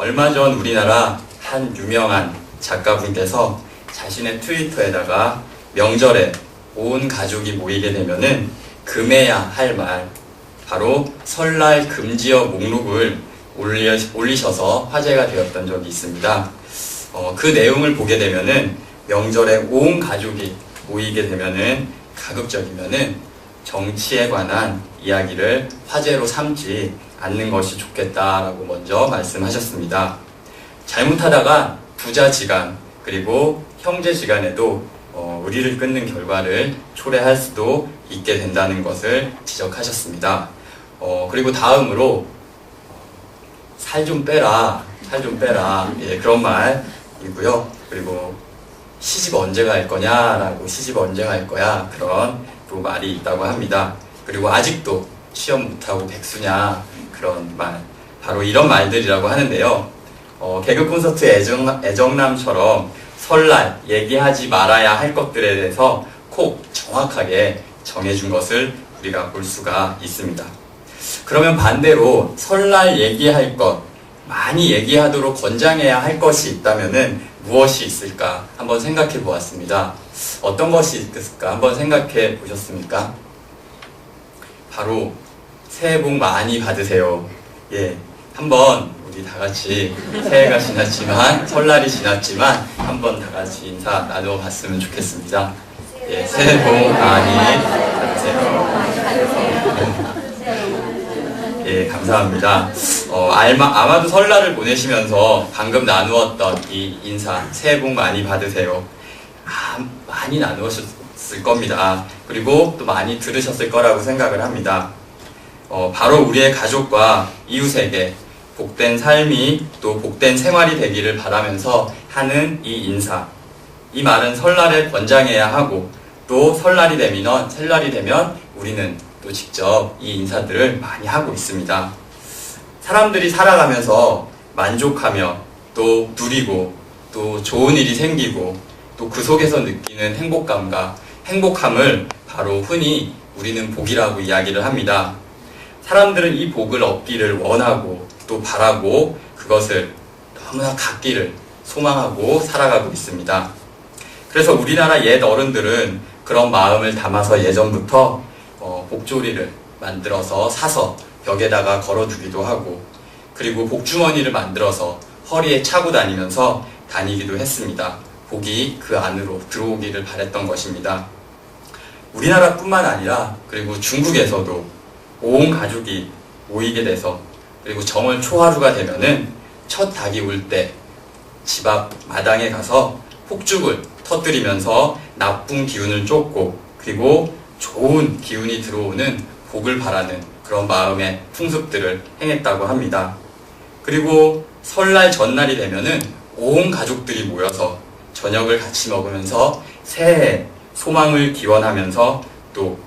얼마 전 우리나라 한 유명한 작가분께서 자신의 트위터에다가 명절에 온 가족이 모이게 되면은 금해야 할 말, 바로 설날 금지어 목록을 올리셔서 화제가 되었던 적이 있습니다. 그 내용을 보게 되면은 명절에 온 가족이 모이게 되면은 가급적이면은 정치에 관한 이야기를 화제로 삼지 않는 것이 좋겠다라고 먼저 말씀하셨습니다. 잘못하다가 부자지간 그리고 형제지간에도 의리를 끊는 결과를 초래할 수도 있게 된다는 것을 지적하셨습니다. 그리고 다음으로 살 좀 빼라, 예, 그런 말이고요. 그리고 시집 언제 갈 거냐라고, 시집 언제 갈 거야, 그런 또 말이 있다고 합니다. 그리고 아직도 취업 못하고 백수냐, 그런 말, 바로 이런 말들이라고 하는데요. 개그 콘서트 애정남처럼 설날 얘기하지 말아야 할 것들에 대해서 꼭 정확하게 정해준 것을 우리가 볼 수가 있습니다. 그러면 반대로 설날 얘기할 것, 많이 얘기하도록 권장해야 할 것이 있다면은 무엇이 있을까 한번 생각해 보았습니다. 어떤 것이 있을까 한번 생각해 보셨습니까? 바로 새해 복 많이 받으세요. 예, 한번 우리 다 같이 새해가 지났지만, 설날이 지났지만 한번 다 같이 인사 나누어 봤으면 좋겠습니다. 예, 새해 복 많이 받으세요. 예, 감사합니다. 아마도 설날을 보내시면서 방금 나누었던 이 인사, 새해 복 많이 받으세요. 많이 나누셨을 겁니다. 그리고 또 많이 들으셨을 거라고 생각을 합니다. 바로 우리의 가족과 이웃에게 복된 삶이 또 복된 생활이 되기를 바라면서 하는 이 인사. 이 말은 설날에 권장해야 하고, 또 설날이 되면 우리는 또 직접 이 인사들을 많이 하고 있습니다. 사람들이 살아가면서 만족하며 또 누리고 또 좋은 일이 생기고 또 그 속에서 느끼는 행복함을 바로 흔히 우리는 복이라고 이야기를 합니다. 사람들은 이 복을 얻기를 원하고 또 바라고 그것을 너무나 갖기를 소망하고 살아가고 있습니다. 그래서 우리나라 옛 어른들은 그런 마음을 담아서 예전부터 복조리를 만들어서 사서 벽에다가 걸어두기도 하고, 그리고 복주머니를 만들어서 허리에 차고 다니기도 했습니다. 복이 그 안으로 들어오기를 바랬던 것입니다. 우리나라뿐만 아니라 그리고 중국에서도 온 가족이 모이게 돼서, 그리고 정월 초하루가 되면은 첫 닭이 울 때 집 앞 마당에 가서 폭죽을 터뜨리면서 나쁜 기운을 쫓고, 그리고 좋은 기운이 들어오는 복을 바라는 그런 마음의 풍습들을 행했다고 합니다. 그리고 설날 전날이 되면은 온 가족들이 모여서 저녁을 같이 먹으면서 새해 소망을 기원하면서 또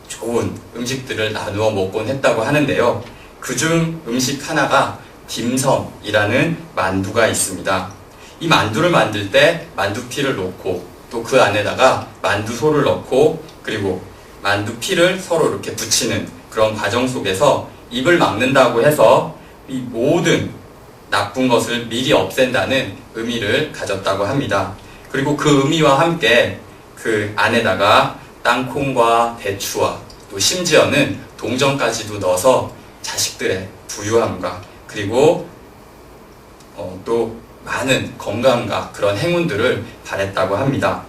좋은 음식들을 나누어 먹곤 했다고 하는데요. 그중 음식 하나가 딤섬이라는 만두가 있습니다. 이 만두를 만들 때 만두피를 놓고 또 그 안에다가 만두소를 넣고 그리고 만두피를 서로 이렇게 붙이는 그런 과정 속에서 입을 막는다고 해서 이 모든 나쁜 것을 미리 없앤다는 의미를 가졌다고 합니다. 그리고 그 의미와 함께 그 안에다가 땅콩과 대추와 또 심지어는 동전까지도 넣어서 자식들의 부유함과 그리고 또 많은 건강과 그런 행운들을 바랬다고 합니다.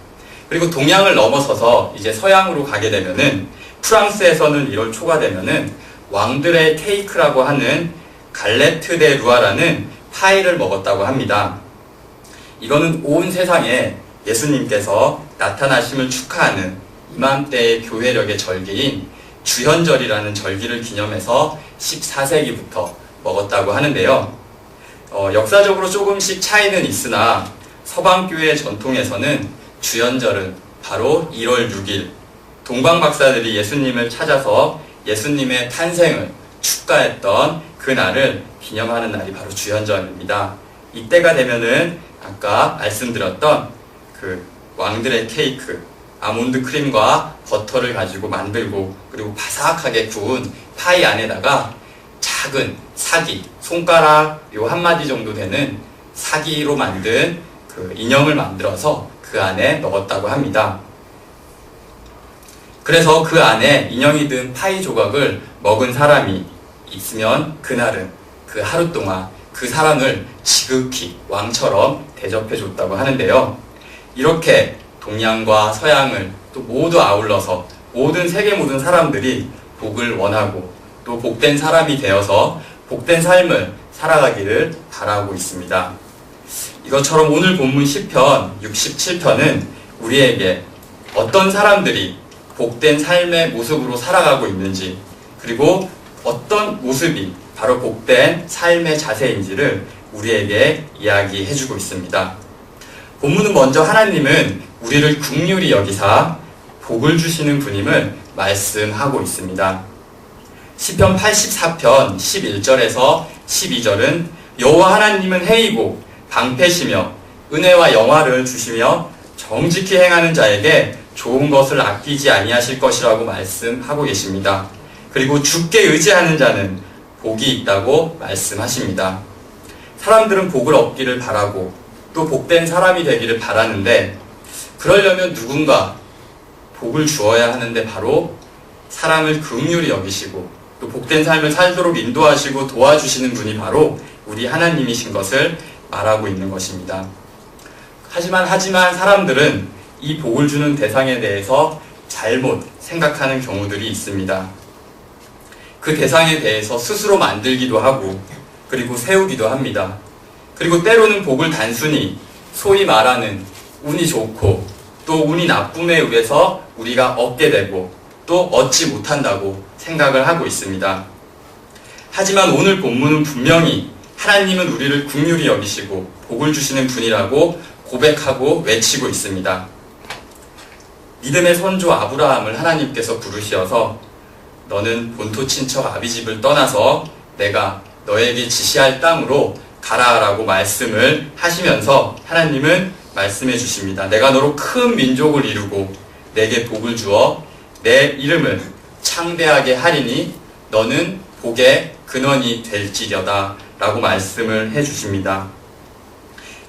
그리고 동양을 넘어서서 이제 서양으로 가게 되면은 프랑스에서는 1월 초가 되면은 왕들의 케이크라고 하는 갈레트 데 루아라는 파이를 먹었다고 합니다. 이거는 온 세상에 예수님께서 나타나심을 축하하는 이맘때의 교회력의 절기인 주현절이라는 절기를 기념해서 14세기부터 먹었다고 하는데요. 역사적으로 조금씩 차이는 있으나 서방교회 전통에서는 주현절은 바로 1월 6일 동방박사들이 예수님을 찾아서 예수님의 탄생을 축가했던 그날을 기념하는 날이 바로 주현절입니다. 이때가 되면은 아까 말씀드렸던 그 왕들의 케이크, 아몬드 크림과 버터를 가지고 만들고 그리고 바삭하게 구운 파이 안에다가 작은 사기, 손가락 요 한마디 정도 되는 사기로 만든 그 인형을 만들어서 그 안에 넣었다고 합니다. 그래서 그 안에 인형이 든 파이 조각을 먹은 사람이 있으면 그날은 그 하루 동안 그 사람을 지극히 왕처럼 대접해 줬다고 하는데요. 이렇게 동양과 서양을 또 모두 아울러서 세계 모든 사람들이 복을 원하고 또 복된 사람이 되어서 복된 삶을 살아가기를 바라고 있습니다. 이것처럼 오늘 본문 시편 67편은 우리에게 어떤 사람들이 복된 삶의 모습으로 살아가고 있는지, 그리고 어떤 모습이 바로 복된 삶의 자세인지를 우리에게 이야기해주고 있습니다. 본문은 먼저 하나님은 우리를 긍휼히 여기사 복을 주시는 분임을 말씀하고 있습니다. 시편 84편 11절에서 12절은 여호와 하나님은 해이고 방패시며 은혜와 영화를 주시며 정직히 행하는 자에게 좋은 것을 아끼지 아니하실 것이라고 말씀하고 계십니다. 그리고 주께 의지하는 자는 복이 있다고 말씀하십니다. 사람들은 복을 얻기를 바라고 또 복된 사람이 되기를 바라는데, 그러려면 누군가 복을 주어야 하는데 바로 사람을 긍휼히 여기시고 또 복된 삶을 살도록 인도하시고 도와주시는 분이 바로 우리 하나님이신 것을 말하고 있는 것입니다. 하지만 사람들은 이 복을 주는 대상에 대해서 잘못 생각하는 경우들이 있습니다. 그 대상에 대해서 스스로 만들기도 하고 그리고 세우기도 합니다. 그리고 때로는 복을 단순히 소위 말하는 운이 좋고 또 운이 나쁨에 의해서 우리가 얻게 되고 또 얻지 못한다고 생각을 하고 있습니다. 하지만 오늘 본문은 분명히 하나님은 우리를 긍휼히 여기시고 복을 주시는 분이라고 고백하고 외치고 있습니다. 믿음의 선조 아브라함을 하나님께서 부르시어서 너는 본토 친척 아비집을 떠나서 내가 너에게 지시할 땅으로 가라라고 말씀을 하시면서 하나님은 말씀해 주십니다. 내가 너로 큰 민족을 이루고 내게 복을 주어 내 이름을 창대하게 하리니 너는 복의 근원이 될지려다 라고 말씀을 해 주십니다.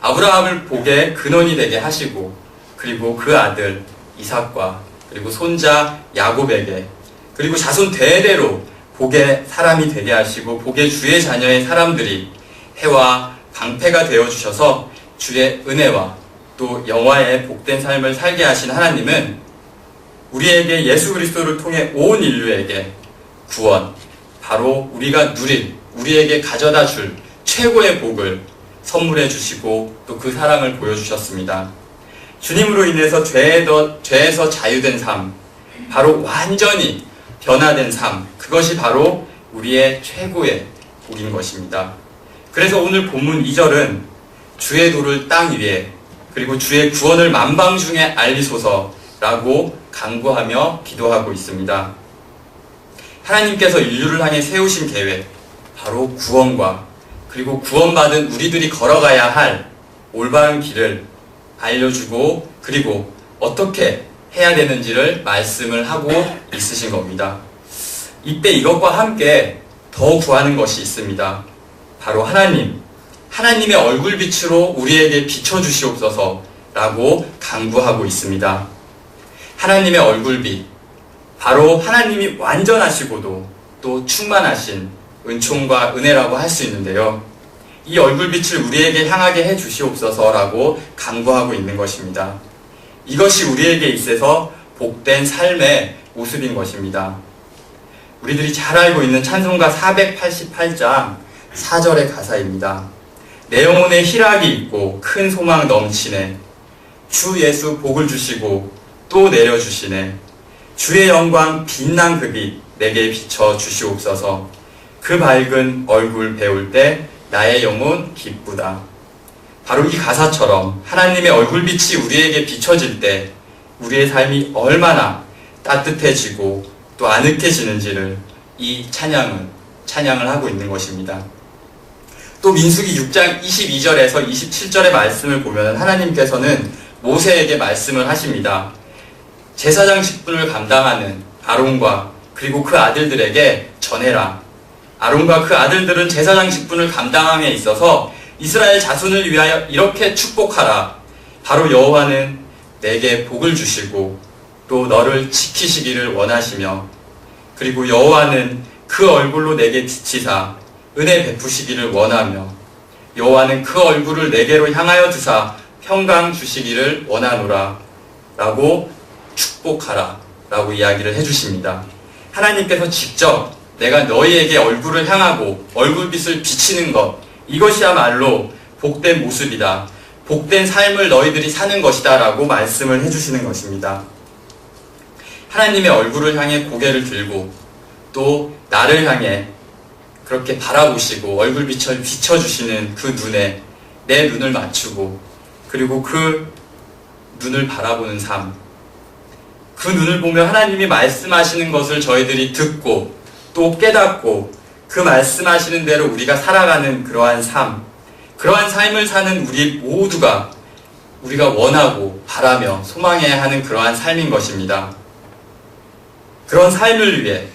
아브라함을 복의 근원이 되게 하시고 그리고 그 아들 이삭과 그리고 손자 야곱에게 그리고 자손 대대로 복의 사람이 되게 하시고 복의 주의 자녀의 사람들이 해와 방패가 되어주셔서 주의 은혜와 또 영화의 복된 삶을 살게 하신 하나님은 우리에게 예수 그리스도를 통해 온 인류에게 구원, 바로 우리가 누릴, 우리에게 가져다 줄 최고의 복을 선물해 주시고 또 그 사랑을 보여주셨습니다. 주님으로 인해서 죄에서 자유된 삶, 바로 완전히 변화된 삶, 그것이 바로 우리의 최고의 복인 것입니다. 그래서 오늘 본문 2절은 주의 도를 땅 위에 그리고 주의 구원을 만방 중에 알리소서라고 간구하며 기도하고 있습니다. 하나님께서 인류를 향해 세우신 계획, 바로 구원과 그리고 구원받은 우리들이 걸어가야 할 올바른 길을 알려주고 그리고 어떻게 해야 되는지를 말씀을 하고 있으신 겁니다. 이때 이것과 함께 더 구하는 것이 있습니다. 바로 하나님의 얼굴빛으로 우리에게 비춰주시옵소서라고 간구하고 있습니다. 하나님의 얼굴빛, 바로 하나님이 완전하시고도 또 충만하신 은총과 은혜라고 할 수 있는데요. 이 얼굴빛을 우리에게 향하게 해주시옵소서라고 간구하고 있는 것입니다. 이것이 우리에게 있어서 복된 삶의 모습인 것입니다. 우리들이 잘 알고 있는 찬송가 488장 4절의 가사입니다. 내 영혼에 희락이 있고 큰 소망 넘치네. 주 예수 복을 주시고 또 내려주시네. 주의 영광 빛난 그 빛 내게 비춰 주시옵소서. 그 밝은 얼굴 배울 때 나의 영혼 기쁘다. 바로 이 가사처럼 하나님의 얼굴빛이 우리에게 비춰질 때 우리의 삶이 얼마나 따뜻해지고 또 아늑해지는지를 이 찬양을 하고 있는 것입니다. 또 민수기 6장 22절에서 27절의 말씀을 보면 하나님께서는 모세에게 말씀을 하십니다. 제사장 직분을 감당하는 아론과 그리고 그 아들들에게 전해라. 아론과 그 아들들은 제사장 직분을 감당함에 있어서 이스라엘 자손을 위하여 이렇게 축복하라. 바로 여호와는 내게 복을 주시고 또 너를 지키시기를 원하시며, 그리고 여호와는 그 얼굴로 내게 비치사 은혜 베푸시기를 원하며, 여호와는 그 얼굴을 내게로 향하여 드사 평강 주시기를 원하노라 라고 축복하라 라고 이야기를 해주십니다. 하나님께서 직접 내가 너희에게 얼굴을 향하고 얼굴빛을 비치는 것, 이것이야말로 복된 모습이다, 복된 삶을 너희들이 사는 것이다 라고 말씀을 해주시는 것입니다. 하나님의 얼굴을 향해 고개를 들고 또 나를 향해 그렇게 바라보시고 얼굴빛을 비춰주시는 그 눈에 내 눈을 맞추고, 그리고 그 눈을 바라보는 삶, 그 눈을 보며 하나님이 말씀하시는 것을 저희들이 듣고 또 깨닫고 그 말씀하시는 대로 우리가 살아가는 그러한 삶, 그러한 삶을 사는 우리 모두가 우리가 원하고 바라며 소망해야 하는 그러한 삶인 것입니다. 그런 삶을 위해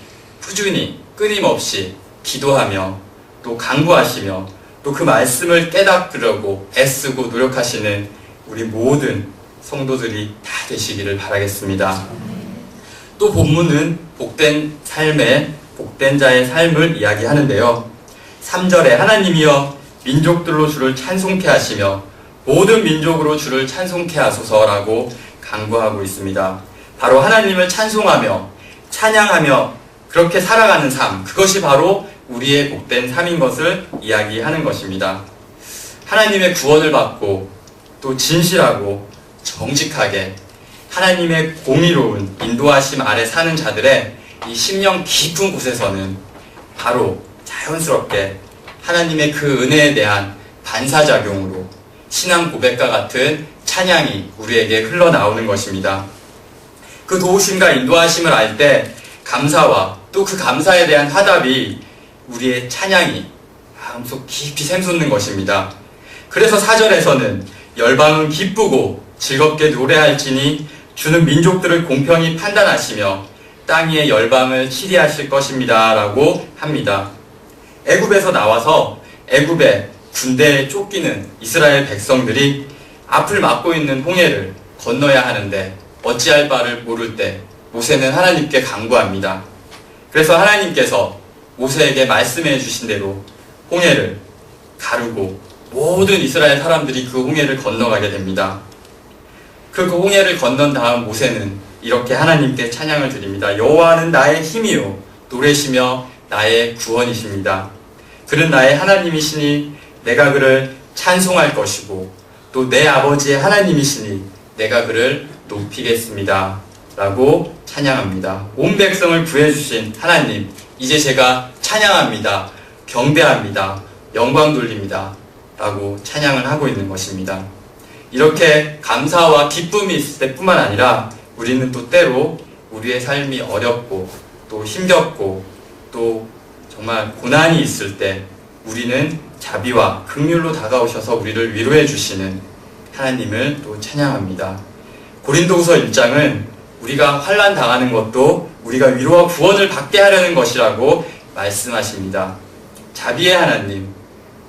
꾸준히 끊임없이 기도하며 또 간구하시며 또 그 말씀을 깨닫으려고 애쓰고 노력하시는 우리 모든 성도들이 다 되시기를 바라겠습니다. 또 본문은 복된 삶의, 복된 자의 삶을 이야기하는데요. 3절에 하나님이여 민족들로 주를 찬송케 하시며 모든 민족으로 주를 찬송케 하소서라고 간구하고 있습니다. 바로 하나님을 찬송하며 찬양하며 그렇게 살아가는 삶, 그것이 바로 우리의 복된 삶인 것을 이야기하는 것입니다. 하나님의 구원을 받고 또 진실하고 정직하게 하나님의 공의로운 인도하심 아래 사는 자들의 이 심령 깊은 곳에서는 바로 자연스럽게 하나님의 그 은혜에 대한 반사작용으로 신앙 고백과 같은 찬양이 우리에게 흘러나오는 것입니다. 그 도우심과 인도하심을 알 때 감사와 또 그 감사에 대한 화답이 우리의 찬양이 마음속 깊이 샘솟는 것입니다. 그래서 4절에서는 열방은 기쁘고 즐겁게 노래할지니 주는 민족들을 공평히 판단하시며 땅 위의 열방을 치리하실 것입니다 라고 합니다. 애굽에서 나와서 애굽의 군대에 쫓기는 이스라엘 백성들이 앞을 막고 있는 홍해를 건너야 하는데 어찌할 바를 모를 때 모세는 하나님께 간구합니다. 그래서 하나님께서 모세에게 말씀해 주신 대로 홍해를 가르고 모든 이스라엘 사람들이 그 홍해를 건너가게 됩니다. 그 홍해를 건넌 다음 모세는 이렇게 하나님께 찬양을 드립니다. 여호와는 나의 힘이요 노래시며 나의 구원이십니다. 그는 나의 하나님이시니 내가 그를 찬송할 것이고 또 내 아버지의 하나님이시니 내가 그를 높이겠습니다 라고 찬양합니다. 온 백성을 구해주신 하나님, 이제 제가 찬양합니다, 경배합니다, 영광 돌립니다 라고 찬양을 하고 있는 것입니다. 이렇게 감사와 기쁨이 있을 때뿐만 아니라 우리는 또 때로 우리의 삶이 어렵고 또 힘겹고 또 정말 고난이 있을 때 우리는 자비와 긍휼로 다가오셔서 우리를 위로해 주시는 하나님을 또 찬양합니다. 고린도후서 1장은 우리가 환난 당하는 것도 우리가 위로와 구원을 받게 하려는 것이라고 말씀하십니다. 자비의 하나님,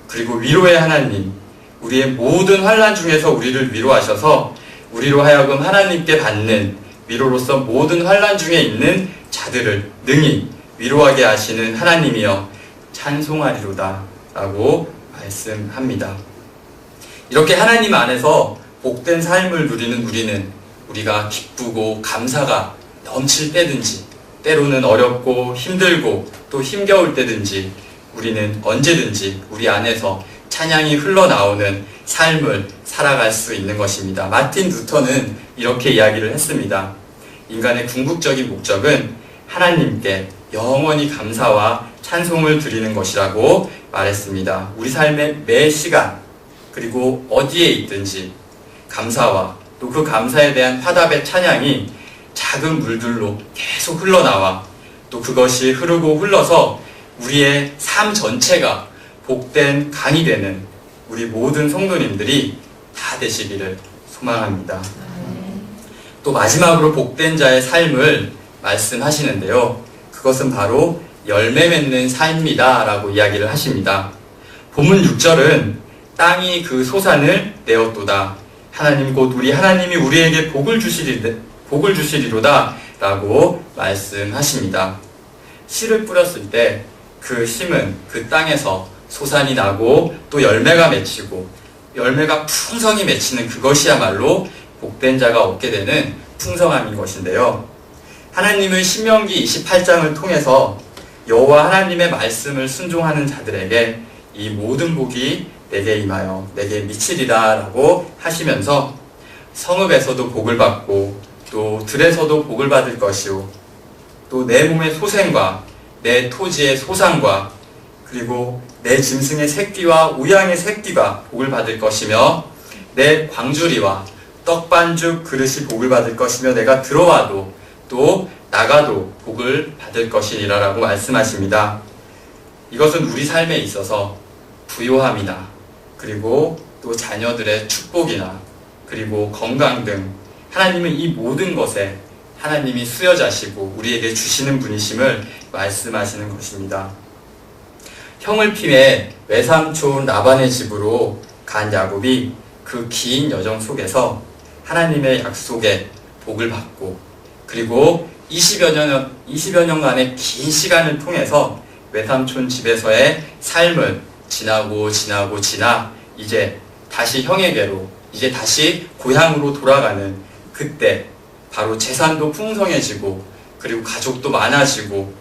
그리고 위로의 하나님, 우리의 모든 환난 중에서 우리를 위로하셔서 우리로 하여금 하나님께 받는 위로로서 모든 환난 중에 있는 자들을 능히 위로하게 하시는 하나님이여 찬송하리로다 라고 말씀합니다. 이렇게 하나님 안에서 복된 삶을 누리는 우리는 우리가 기쁘고 감사가 넘칠 때든지 때로는 어렵고 힘들고 또 힘겨울 때든지 우리는 언제든지 우리 안에서 찬양이 흘러나오는 삶을 살아갈 수 있는 것입니다. 마틴 루터는 이렇게 이야기를 했습니다. 인간의 궁극적인 목적은 하나님께 영원히 감사와 찬송을 드리는 것이라고 말했습니다. 우리 삶의 매 시간 그리고 어디에 있든지 감사와 또 그 감사에 대한 화답의 찬양이 작은 물들로 계속 흘러나와 또 그것이 흐르고 흘러서 우리의 삶 전체가 복된 강이 되는 우리 모든 성도님들이 다 되시기를 소망합니다. 또 마지막으로 복된 자의 삶을 말씀하시는데요. 그것은 바로 열매 맺는 사입니다 라고 이야기를 하십니다. 본문 6절은 땅이 그 소산을 내었도다. 하나님 곧 우리 하나님이 우리에게 복을 주시리로다 라고 말씀하십니다. 씨를 뿌렸을 때 그 심은 그 땅에서 소산이 나고 또 열매가 맺히고 열매가 풍성히 맺히는 그것이야말로 복된 자가 얻게 되는 풍성함인 것인데요. 하나님은 신명기 28장을 통해서 여호와 하나님의 말씀을 순종하는 자들에게 이 모든 복이 내게 임하여 내게 미치리라 라고 하시면서 성읍에서도 복을 받고 또 들에서도 복을 받을 것이요 또 내 몸의 소생과 내 토지의 소산과 그리고 내 짐승의 새끼와 우양의 새끼가 복을 받을 것이며 내 광주리와 떡반죽 그릇이 복을 받을 것이며 내가 들어와도 또 나가도 복을 받을 것이니라 라고 말씀하십니다. 이것은 우리 삶에 있어서 부요함이나 그리고 또 자녀들의 축복이나 그리고 건강 등 하나님은 이 모든 것에 하나님이 수여자시고 우리에게 주시는 분이심을 말씀하시는 것입니다. 형을 피해 외삼촌 라반의 집으로 간 야곱이 그 긴 여정 속에서 하나님의 약속에 복을 받고 그리고 20여 년간의 긴 시간을 통해서 외삼촌 집에서의 삶을 지나 이제 다시 형에게로 이제 다시 고향으로 돌아가는 그때 바로 재산도 풍성해지고 그리고 가족도 많아지고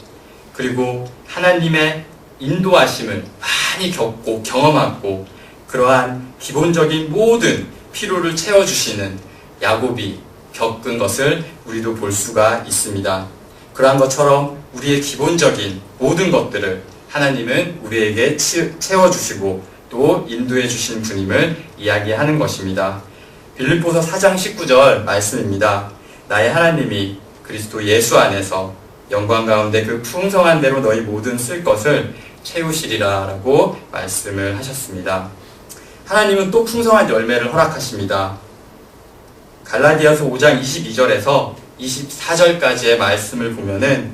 그리고 하나님의 인도하심을 많이 겪고 경험하고 그러한 기본적인 모든 필요를 채워주시는 야곱이 겪은 것을 우리도 볼 수가 있습니다. 그러한 것처럼 우리의 기본적인 모든 것들을 하나님은 우리에게 채워주시고 또 인도해 주신 분임을 이야기하는 것입니다. 빌립보서 4장 19절 말씀입니다. 나의 하나님이 그리스도 예수 안에서 영광 가운데 그 풍성한 대로 너희 모든 쓸 것을 채우시리라 라고 말씀을 하셨습니다. 하나님은 또 풍성한 열매를 허락하십니다. 갈라디아서 5장 22절에서 24절까지의 말씀을 보면은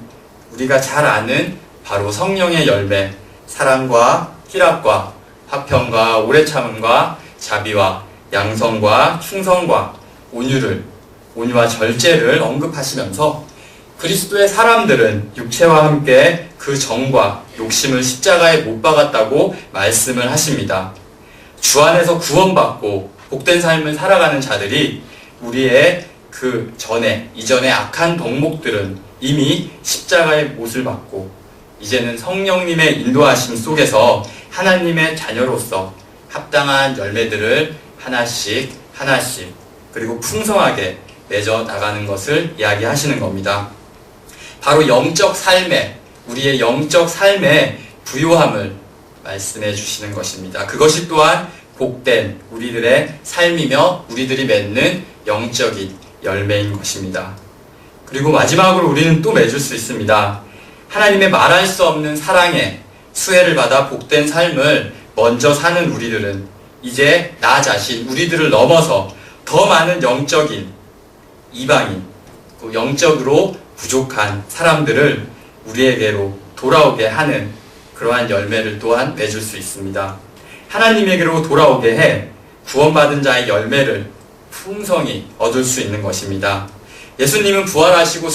우리가 잘 아는 바로 성령의 열매, 사랑과 희락과 화평과 오래 참음과 자비와 양성과 충성과 온유와 절제를 언급하시면서 그리스도의 사람들은 육체와 함께 그 정과 욕심을 십자가에 못 박았다고 말씀을 하십니다. 주 안에서 구원받고 복된 삶을 살아가는 자들이 우리의 이전의 악한 덕목들은 이미 십자가의 못을 받고 이제는 성령님의 인도하심 속에서 하나님의 자녀로서 합당한 열매들을 하나씩 그리고 풍성하게 맺어 나가는 것을 이야기하시는 겁니다. 바로 우리의 영적 삶의 부요함을 말씀해 주시는 것입니다. 그것이 또한 복된 우리들의 삶이며 우리들이 맺는 영적인 열매인 것입니다. 그리고 마지막으로 우리는 또 맺을 수 있습니다. 하나님의 말할 수 없는 사랑에 수혜를 받아 복된 삶을 먼저 사는 우리들은 이제 나 자신, 우리들을 넘어서 더 많은 영적인 이방인, 영적으로 부족한 사람들을 우리에게로 돌아오게 하는 그러한 열매를 또한 맺을 수 있습니다. 하나님에게로 돌아오게 해 구원받은 자의 열매를 풍성히 얻을 수 있는 것입니다. 예수님은 부활하시고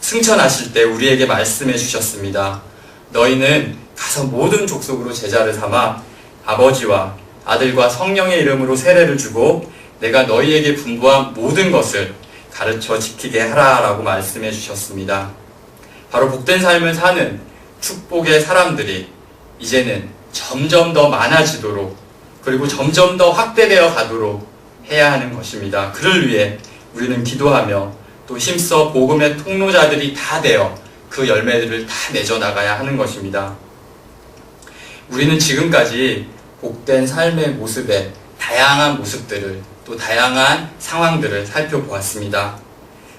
승천하실 때 우리에게 말씀해 주셨습니다. 너희는 가서 모든 족속으로 제자를 삼아 아버지와 아들과 성령의 이름으로 세례를 주고 내가 너희에게 분부한 모든 것을 가르쳐 지키게 하라 라고 말씀해 주셨습니다. 바로 복된 삶을 사는 축복의 사람들이 이제는 점점 더 많아지도록 그리고 점점 더 확대되어 가도록 해야 하는 것입니다. 그를 위해 우리는 기도하며 또 힘써 복음의 통로자들이 다 되어 그 열매들을 다 맺어 나가야 하는 것입니다. 우리는 지금까지 복된 삶의 모습의 다양한 모습들을 또 다양한 상황들을 살펴보았습니다.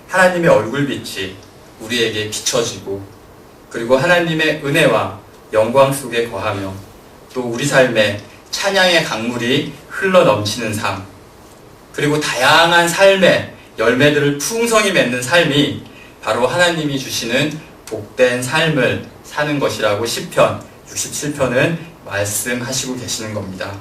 하나님의 얼굴빛이 우리에게 비춰지고 그리고 하나님의 은혜와 영광 속에 거하며 또 우리 삶에 찬양의 강물이 흘러넘치는 삶 그리고 다양한 삶의 열매들을 풍성히 맺는 삶이 바로 하나님이 주시는 복된 삶을 사는 것이라고 시편 67편은 말씀하시고 계시는 겁니다.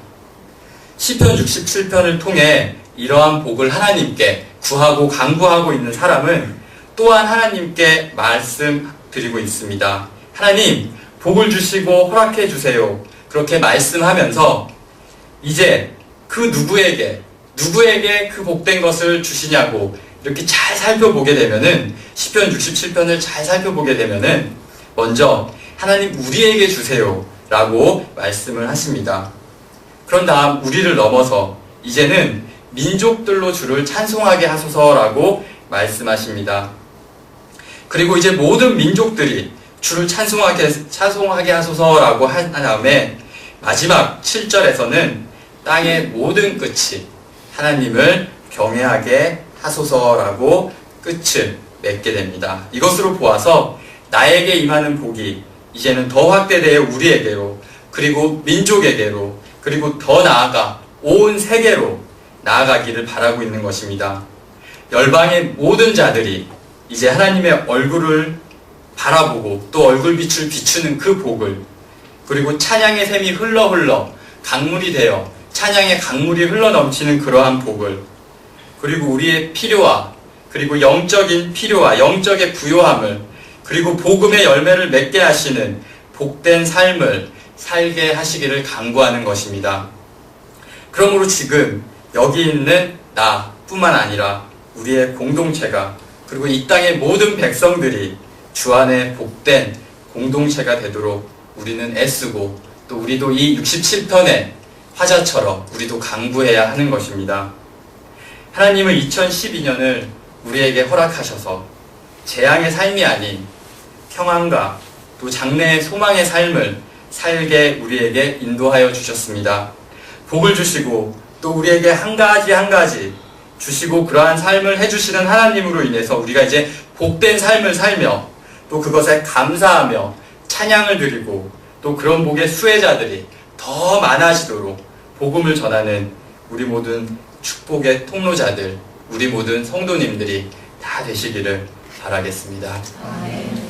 시편 67편을 통해 이러한 복을 하나님께 구하고 간구하고 있는 사람은 또한 하나님께 말씀드리고 있습니다. 하나님, 복을 주시고 허락해 주세요. 그렇게 말씀하면서 이제 그 누구에게 그 복된 것을 주시냐고 이렇게 잘 살펴보게 되면은, 시편 67편을 잘 살펴보게 되면은 먼저 하나님 우리에게 주세요 라고 말씀을 하십니다. 그런 다음 우리를 넘어서 이제는 민족들로 주를 찬송하게 하소서라고 말씀하십니다. 그리고 이제 모든 민족들이 주를 찬송하게 하소서라고 한 다음에 마지막 7절에서는 땅의 모든 끝이 하나님을 경외하게 하소서라고 끝을 맺게 됩니다. 이것으로 보아서 나에게 임하는 복이 이제는 더 확대되어 우리에게로, 그리고 민족에게로, 그리고 더 나아가 온 세계로 나아가기를 바라고 있는 것입니다. 열방의 모든 자들이 이제 하나님의 얼굴을 바라보고 또 얼굴빛을 비추는 그 복을, 그리고 찬양의 샘이 흘러 강물이 되어 찬양의 강물이 흘러넘치는 그러한 복을, 그리고 우리의 필요와, 그리고 영적인 필요와 영적의 부요함을, 그리고 복음의 열매를 맺게 하시는 복된 삶을 살게 하시기를 간구하는 것입니다. 그러므로 지금 여기 있는 나뿐만 아니라 우리의 공동체가, 그리고 이 땅의 모든 백성들이 주 안에 복된 공동체가 되도록 우리는 애쓰고, 또 우리도 이 67편의 화자처럼 우리도 간구해야 하는 것입니다. 하나님은 2012년을 우리에게 허락하셔서 재앙의 삶이 아닌 평안과 또 장래의 소망의 삶을 살게 우리에게 인도하여 주셨습니다. 복을 주시고 또 우리에게 한 가지 주시고 그러한 삶을 해주시는 하나님으로 인해서 우리가 이제 복된 삶을 살며 또 그것에 감사하며 찬양을 드리고, 또 그런 복의 수혜자들이 더 많아지도록 복음을 전하는 우리 모든 축복의 통로자들, 우리 모든 성도님들이 다 되시기를 바라겠습니다. 아멘.